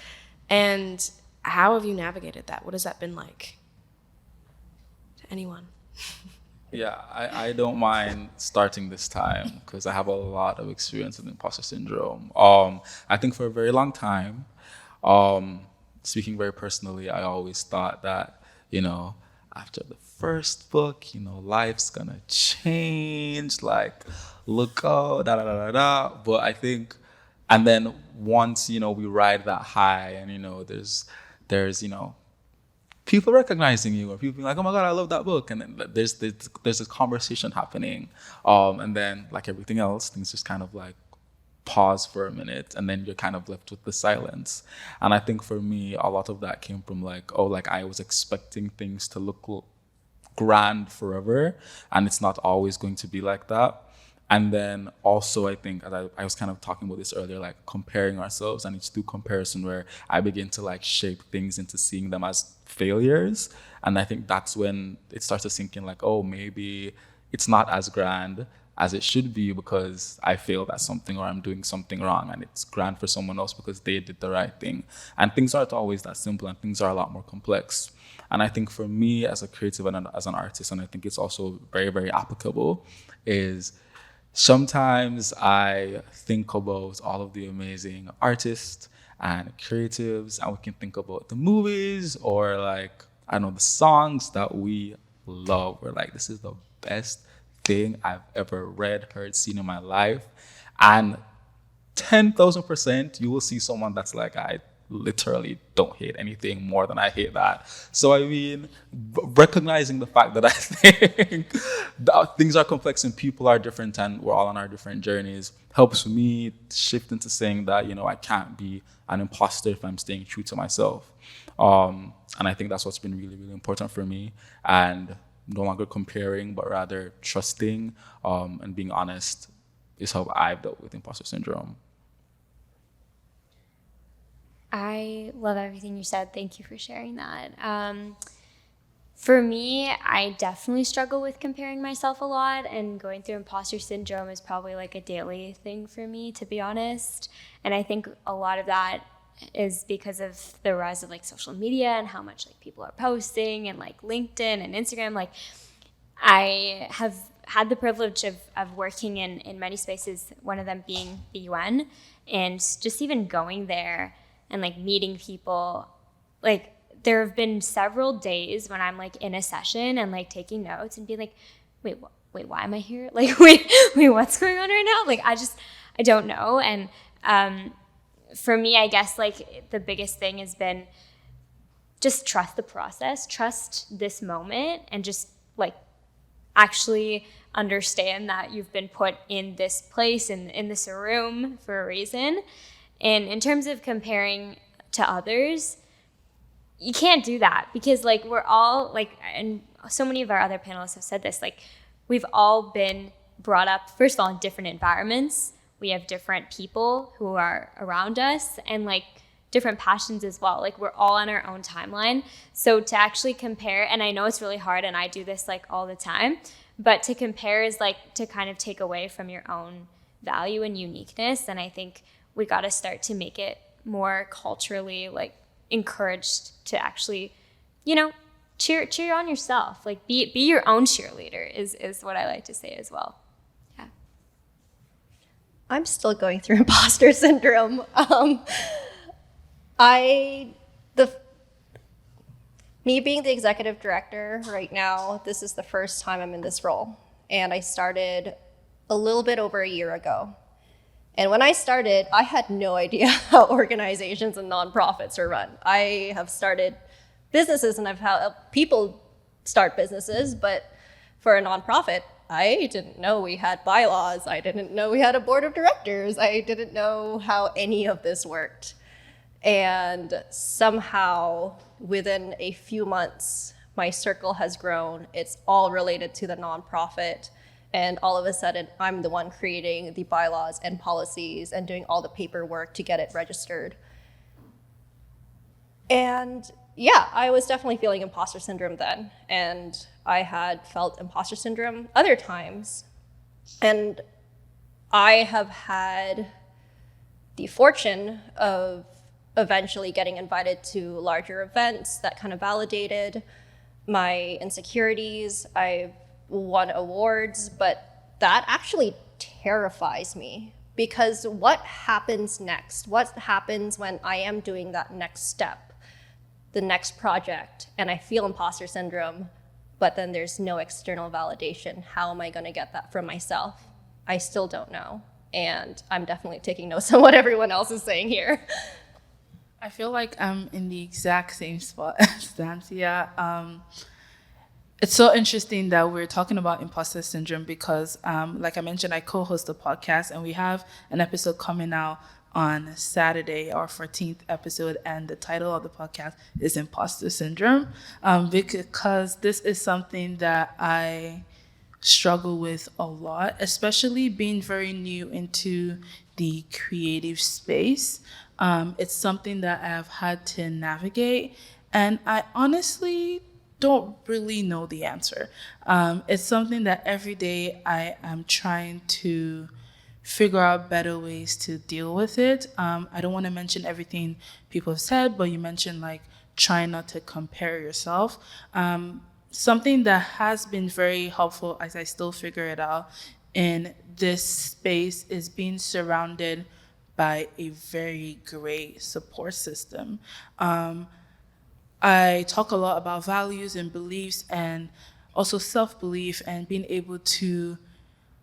And how have you navigated that? What has that been like? To anyone? Yeah, I don't mind starting this time because I have a lot of experience with imposter syndrome. I think for a very long time, speaking very personally, I always thought that, you know, after the first book, you know, life's gonna change, like, look, oh, da da da da da. But I think, and then once, you know, we ride that high and, you know, there's, you know, people recognizing you or people being like, oh my God, I love that book. And then there's this conversation happening. And then, like everything else, things just kind of like pause for a minute, and then you're kind of left with the silence. And I think for me, a lot of that came from like, oh, like I was expecting things to look grand forever, and it's not always going to be like that. And then also, I think, as I was kind of talking about this earlier, like comparing ourselves, and it's through comparison where I begin to like shape things into seeing them as failures. And I think that's when it starts to sink in, like, oh, maybe it's not as grand as it should be because I failed at something or I'm doing something wrong, and it's grand for someone else because they did the right thing. And things aren't always that simple, and things are a lot more complex. And I think for me as a creative and as an artist, and I think it's also very, very applicable, is sometimes I think about all of the amazing artists and creatives, and we can think about the movies or like, I don't know, the songs that we love. We're like, this is the best thing I've ever read, heard, seen in my life. And 10,000% you will see someone that's like, I literally don't hate anything more than I hate that. So I mean, recognizing the fact that I think that things are complex and people are different and we're all on our different journeys helps me shift into saying that, you know, I can't be an imposter if I'm staying true to myself. And I think that's what's been really, really important for me. And no longer comparing, but rather trusting and being honest is how I've dealt with imposter syndrome. I love everything you said. Thank you for sharing that. For me, I definitely struggle with comparing myself a lot, and going through imposter syndrome is probably like a daily thing for me, to be honest. And I think a lot of that is because of the rise of like social media and how much like people are posting, and like LinkedIn and Instagram. Like, I have had the privilege of working in many spaces, one of them being the UN, and just even going there and like meeting people. Like, there have been several days when I'm like in a session and like taking notes and being like, wait, why am I here? Like, wait, what's going on right now? Like, I don't know. And for me, I guess like the biggest thing has been just trust the process, trust this moment, and just like actually understand that you've been put in this place and in this room for a reason. And in terms of comparing to others, you can't do that, because like we're all like, and so many of our other panelists have said this, like we've all been brought up, first of all, in different environments. We have different people who are around us, and like different passions as well. Like, we're all on our own timeline. So to actually compare, and I know it's really hard, and I do this like all the time, but to compare is like to kind of take away from your own value and uniqueness. And I think we got to start to make it more culturally like encouraged to actually, you know, cheer on yourself. Like, be your own cheerleader is what I like to say as well. Yeah. I'm still going through imposter syndrome. Me being the executive director right now, this is the first time I'm in this role. And I started a little bit over a year ago. And when I started, I had no idea how organizations and nonprofits are run. I have started businesses and I've helped people start businesses, but for a nonprofit, I didn't know we had bylaws. I didn't know we had a board of directors. I didn't know how any of this worked. And somehow, within a few months, my circle has grown. It's all related to the nonprofit. And all of a sudden, I'm the one creating the bylaws and policies and doing all the paperwork to get it registered. And yeah, I was definitely feeling imposter syndrome then. And I had felt imposter syndrome other times. And I have had the fortune of eventually getting invited to larger events that kind of validated my insecurities. I've won awards, but that actually terrifies me, because what happens next? What happens when I am doing that next step, the next project, and I feel imposter syndrome, but then there's no external validation? How am I going to get that from myself? I still don't know. And I'm definitely taking notes on what everyone else is saying here. I feel like I'm in the exact same spot as Dancia. It's so interesting that we're talking about imposter syndrome because, like I mentioned, I co-host a podcast, and we have an episode coming out on Saturday, our 14th episode, and the title of the podcast is Imposter Syndrome, because this is something that I struggle with a lot, especially being very new into the creative space. It's something that I've had to navigate, and I honestly don't really know the answer. It's something that every day I am trying to figure out better ways to deal with it. I don't want to mention everything people have said, but you mentioned like trying not to compare yourself. Something that has been very helpful as I still figure it out in this space is being surrounded by a very great support system. I talk a lot about values and beliefs and also self-belief and being able to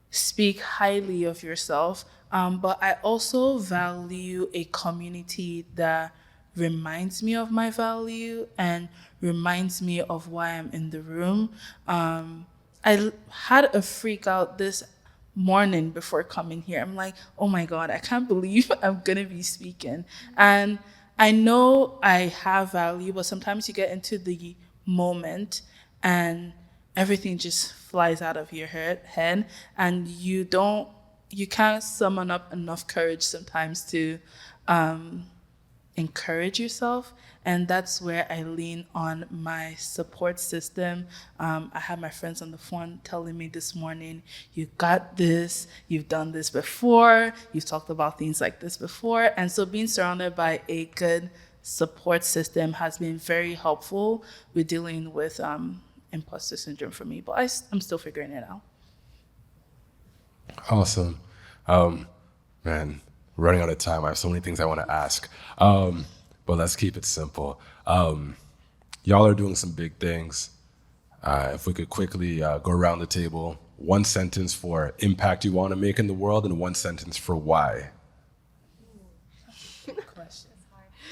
speak highly of yourself. But I also value a community that reminds me of my value and reminds me of why I'm in the room. I had a freak out this morning before coming here. I'm like, oh my God, I can't believe I'm gonna be speaking. And I know I have value, but sometimes you get into the moment and everything just flies out of your head and you can't summon up enough courage sometimes to encourage yourself. And that's where I lean on my support system. I had my friends on the phone telling me this morning, you got this, you've done this before, you've talked about things like this before. And so being surrounded by a good support system has been very helpful with dealing with imposter syndrome for me, but I'm still figuring it out. Awesome. Man, running out of time. I have so many things I want to ask. But let's keep it simple. Y'all are doing some big things. If we could quickly go around the table, one sentence for impact you want to make in the world and one sentence for why.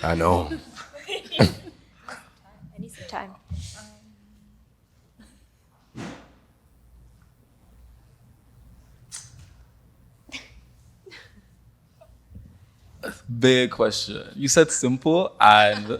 I know. I need some time. Big question. You said simple, and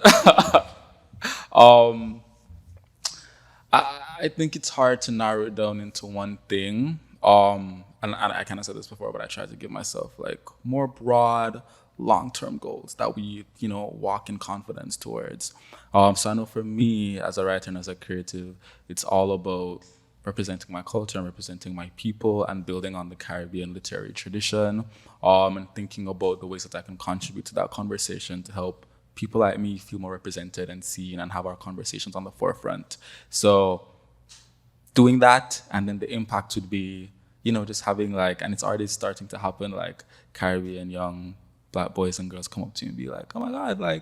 I think it's hard to narrow it down into one thing. And I kind of said this before, but I tried to give myself like more broad, long-term goals that we, walk in confidence towards. So I know for me as a writer and as a creative, it's all about representing my culture and representing my people and building on the Caribbean literary tradition, and thinking about the ways that I can contribute to that conversation to help people like me feel more represented and seen and have our conversations on the forefront. So doing that, and then the impact would be, just having and it's already starting to happen, Caribbean young Black boys and girls come up to me and be like, oh my God,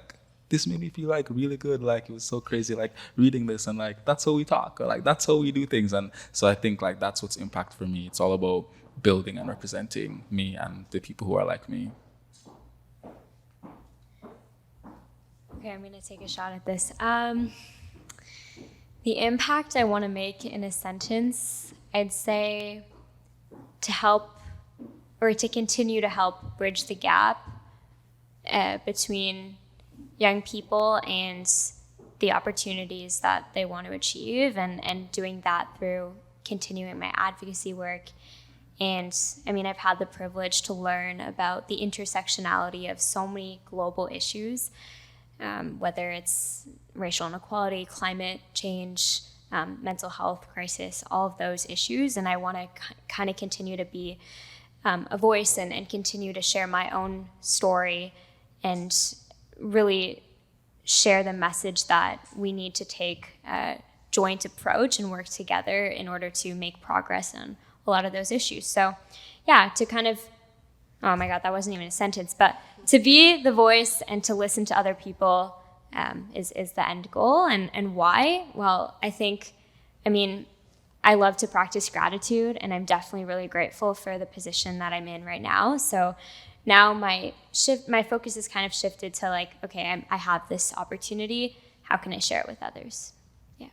this made me feel really good. It was so crazy, reading this, and that's how we talk, or that's how we do things. And so I think that's what's impact for me. It's all about building and representing me and the people who are like me. Okay, I'm gonna take a shot at this. The impact I want to make in a sentence, I'd say to help, or to continue to help bridge the gap between young people and the opportunities that they want to achieve, and doing that through continuing my advocacy work. And I've had the privilege to learn about the intersectionality of so many global issues, whether it's racial inequality, climate change, mental health crisis, all of those issues. And I want to kind of continue to be a voice and continue to share my own story and really share the message that we need to take a joint approach and work together in order to make progress on a lot of those issues. So yeah, to kind of, oh my God, that wasn't even a sentence, but to be the voice and to listen to other people is the end goal. And why? Well, I love to practice gratitude, and I'm definitely really grateful for the position that I'm in right now. So now my focus is kind of shifted to okay, I have this opportunity. How can I share it with others? Yeah.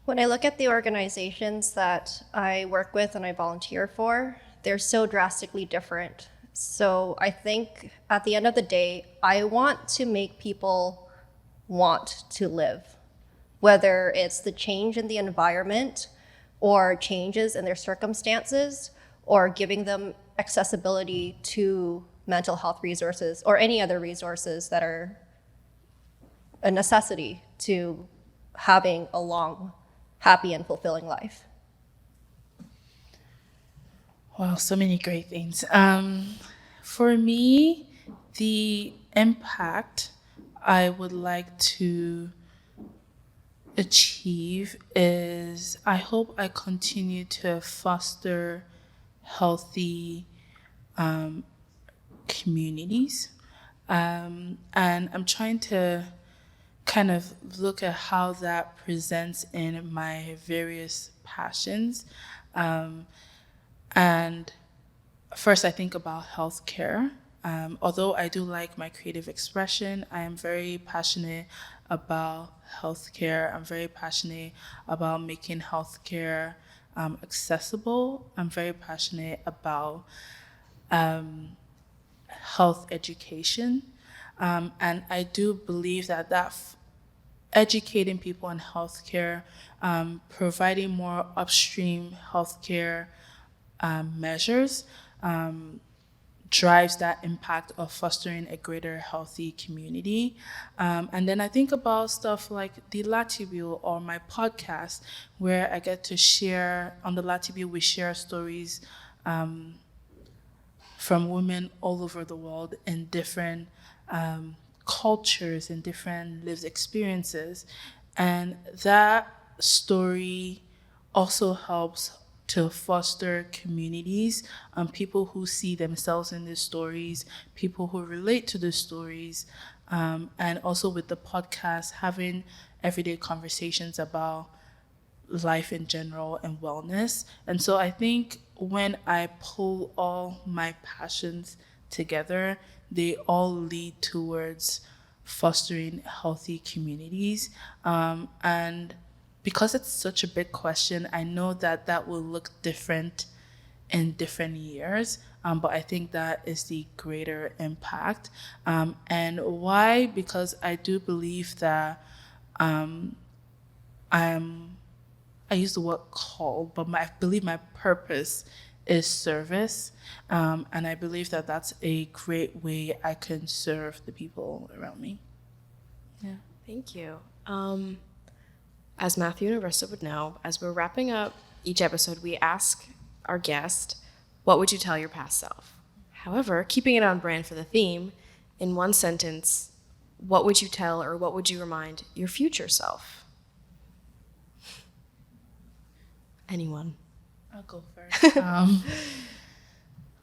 When I look at the organizations that I work with and I volunteer for, they're so drastically different. So I think at the end of the day, I want to make people want to live, whether it's the change in the environment or changes in their circumstances, or giving them accessibility to mental health resources or any other resources that are a necessity to having a long, happy, and fulfilling life. Wow, so many great things. For me, the impact I would like to achieve is I hope I continue to foster healthy communities. And I'm trying to kind of look at how that presents in my various passions. And first, I think about healthcare. Although I do like my creative expression, I am very passionate about healthcare. I'm very passionate about making healthcare accessible. I'm very passionate about health education. And I do believe that educating people in healthcare, providing more upstream healthcare measures, drives that impact of fostering a greater healthy community. And then I think about stuff like the Latibule or my podcast, where I get to share, on the Latibule we share stories from women all over the world in different cultures and different lived experiences. And that story also helps to foster communities, people who see themselves in these stories, people who relate to the stories, and also with the podcast, having everyday conversations about life in general and wellness. And so I think when I pull all my passions together, they all lead towards fostering healthy communities. And because it's such a big question, I know that that will look different in different years, but I think that is the greater impact. And why? Because I do believe that I use the word call, but I believe my purpose is service. And I believe that that's a great way I can serve the people around me. Yeah. Thank you. As Matthew and Arissa would know, as we're wrapping up each episode, we ask our guest, what would you tell your past self? However, keeping it on brand for the theme, in one sentence, what would you tell or what would you remind your future self? Anyone? I'll go first.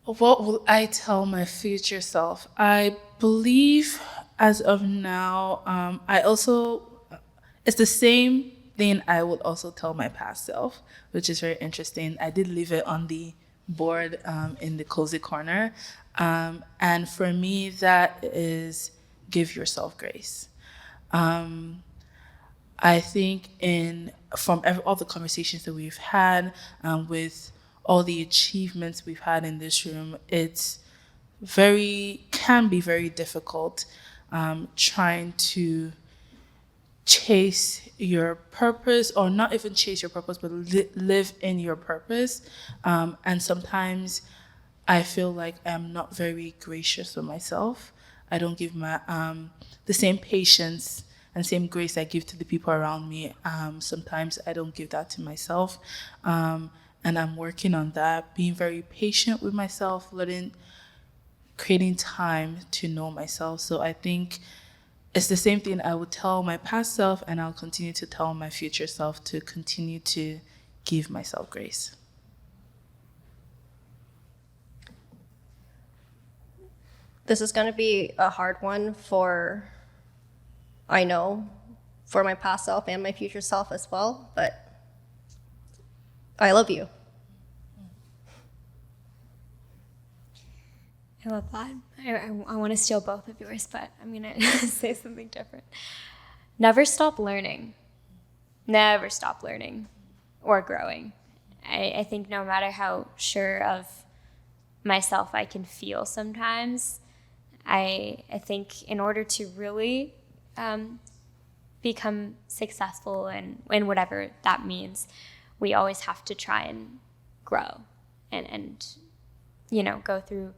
What will I tell my future self? I believe as of now, it's the same thing I would also tell my past self, which is very interesting. I did leave it on the board in the cozy corner. And for me, that is give yourself grace. I think from all the conversations that we've had, with all the achievements we've had in this room, can be very difficult trying to chase your purpose, or not even chase your purpose, but live in your purpose. And sometimes I feel like I'm not very gracious with myself. I don't give my the same patience and same grace I give to the people around me. Sometimes I don't give that to myself. And I'm working on that, being very patient with myself, creating time to know myself. So I think it's the same thing I would tell my past self, and I'll continue to tell my future self to continue to give myself grace. This is going to be a hard one for my past self and my future self as well, but I love you. I love that. I want to steal both of yours, but I'm going to say something different. Never stop learning. Never stop learning or growing. I think no matter how sure of myself I can feel sometimes, I think in order to really become successful in whatever that means, we always have to try and grow and go through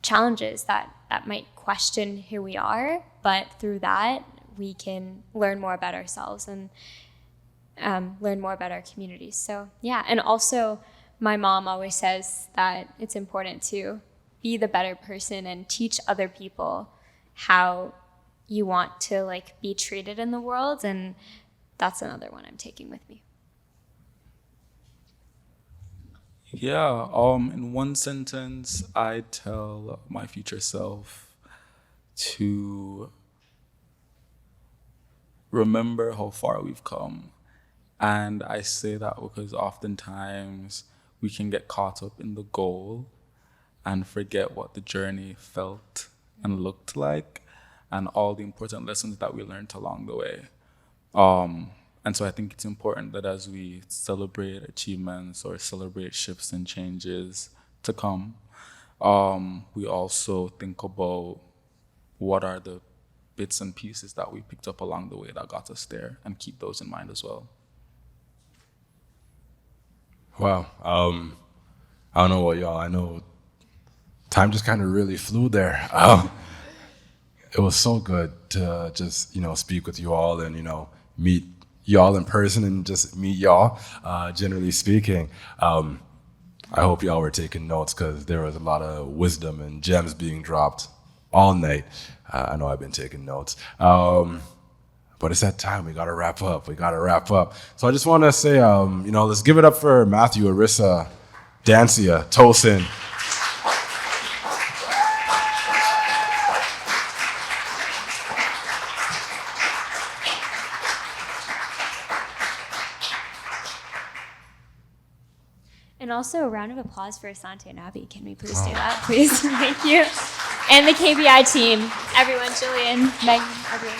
challenges that might question who we are, but through that we can learn more about ourselves and learn more about our communities. So yeah, and also my mom always says that it's important to be the better person and teach other people how you want to be treated in the world, and that's another one I'm taking with me. Yeah, in one sentence, I tell my future self to remember how far we've come. And I say that because oftentimes we can get caught up in the goal and forget what the journey felt and looked like and all the important lessons that we learned along the way. And so I think it's important that as we celebrate achievements or celebrate shifts and changes to come, we also think about what are the bits and pieces that we picked up along the way that got us there, and keep those in mind as well. Wow. I don't know what y'all, I know time just kind of really flew there. It was so good to just, speak with you all and, meet y'all in person and just meet y'all, generally speaking. I hope y'all were taking notes because there was a lot of wisdom and gems being dropped all night. I know I've been taking notes. But it's that time. We got to wrap up. So I just want to say, let's give it up for Matthew, Arissa, Dancia, Tosan. And also a round of applause for Asante and Abby. Can we please do that, please? Thank you. And the KBI team, everyone, Jillian, Megan, everyone.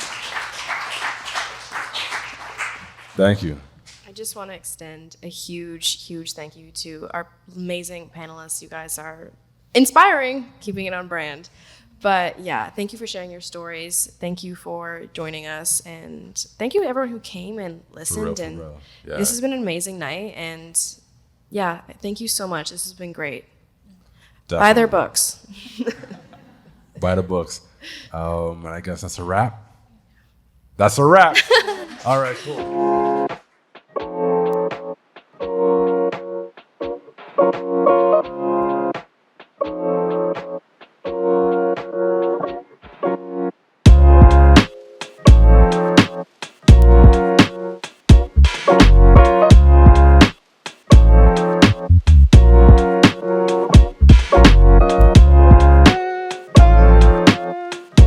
Thank you. I just want to extend a huge, huge thank you to our amazing panelists. You guys are inspiring, keeping it on brand. But yeah, thank you for sharing your stories. Thank you for joining us. And thank you to everyone who came and listened. For real. Yeah. This has been an amazing night. And yeah, thank you so much. This has been great. Definitely. Buy their books. Buy the books. And I guess that's a wrap. All right, cool.